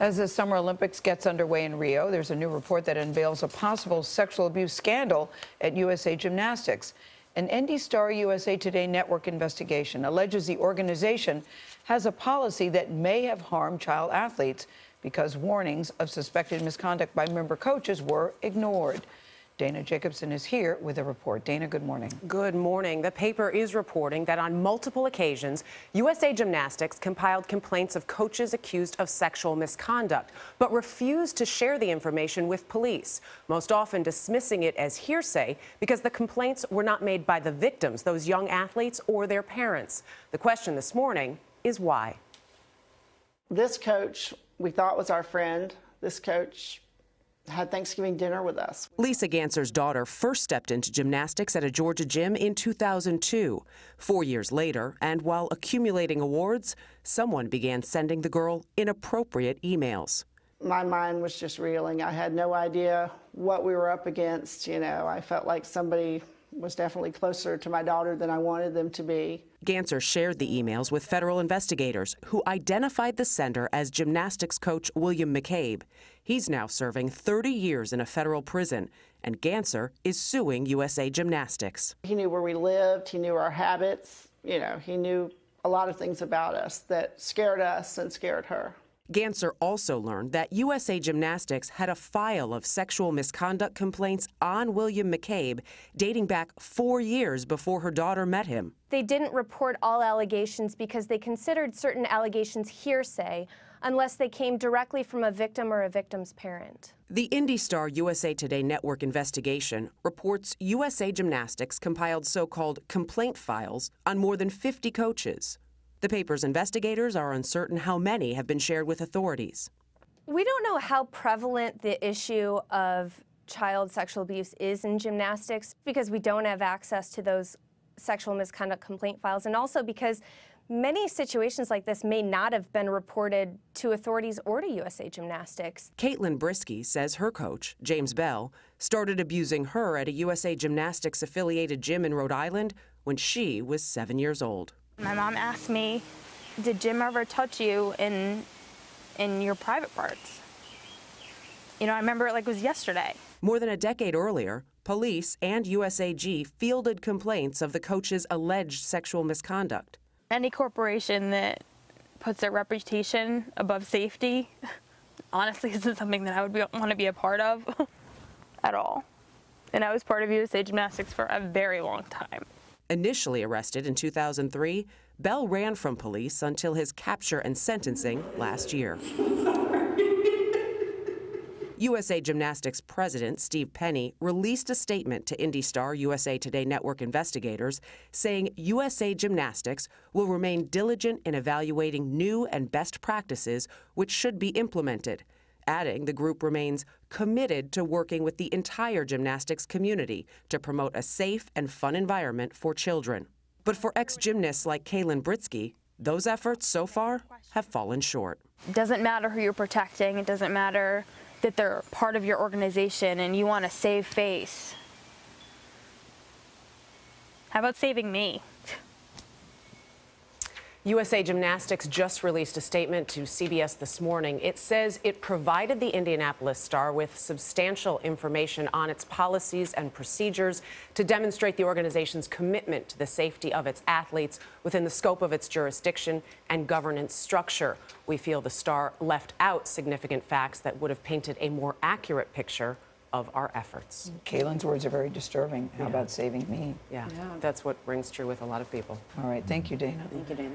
As the Summer Olympics gets underway in Rio, there's a new report that unveils a possible sexual abuse scandal at USA Gymnastics. An IndyStar USA Today network investigation alleges the organization has a policy that may have harmed child athletes because warnings of suspected misconduct by member coaches were ignored. Dana Jacobson is here with a report. Dana, good morning. Good morning. The paper is reporting that on multiple occasions, USA Gymnastics compiled complaints of coaches accused of sexual misconduct, but refused to share the information with police, most often dismissing it as hearsay because the complaints were not made by the victims, those young athletes, or their parents. The question this morning is why. This coach we thought was our friend. This coach had Thanksgiving dinner with us. Lisa Ganser's daughter first stepped into gymnastics at a Georgia gym in 2002. 4 years later, and while accumulating awards, someone began sending the girl inappropriate emails. My mind was just reeling. I had no idea what we were up against. I felt like somebody was definitely closer to my daughter than I wanted them to be. Ganser shared the emails with federal investigators who identified the sender as gymnastics coach William McCabe. He's now serving 30 years in a federal prison, and Ganser is suing USA Gymnastics. He knew where we lived, he knew our habits, he knew a lot of things about us that scared us and scared her. Ganser also learned that USA Gymnastics had a file of sexual misconduct complaints on William McCabe dating back 4 years before her daughter met him. They didn't report all allegations because they considered certain allegations hearsay unless they came directly from a victim or a victim's parent. The IndyStar USA Today network investigation reports USA Gymnastics compiled so-called complaint files on more than 50 coaches. The paper's investigators are uncertain how many have been shared with authorities. We don't know how prevalent the issue of child sexual abuse is in gymnastics because we don't have access to those sexual misconduct complaint files, and also because many situations like this may not have been reported to authorities or to USA Gymnastics. Caitlin Brisky says her coach, James Bell, started abusing her at a USA Gymnastics affiliated gym in Rhode Island when she was 7 years old. My mom asked me, did Jim ever touch you in your private parts? I remember it like it was yesterday. More than a decade earlier, police and USAG fielded complaints of the coach's alleged sexual misconduct. Any corporation that puts their reputation above safety, honestly, isn't something that I would want to be a part of at all. And I was part of USA Gymnastics for a very long time. Initially arrested in 2003, Bell ran from police until his capture and sentencing last year. USA Gymnastics president Steve Penny released a statement to IndyStar USA Today network investigators saying USA Gymnastics will remain diligent in evaluating new and best practices which should be implemented, adding the group remains committed to working with the entire gymnastics community to promote a safe and fun environment for children. But for ex-gymnasts like Caitlin Brisky, those efforts so far have fallen short. It doesn't matter who you're protecting. It doesn't matter that they're part of your organization and you want to save face. How about saving me? USA Gymnastics just released a statement to CBS this morning. It says it provided the Indianapolis Star with substantial information on its policies and procedures to demonstrate the organization's commitment to the safety of its athletes within the scope of its jurisdiction and governance structure. We feel the Star left out significant facts that would have painted a more accurate picture of our efforts. Caitlin's words are very disturbing. How about saving me? Yeah, that's what rings true with a lot of people. All right. Thank you, Dana. Thank you, Dana.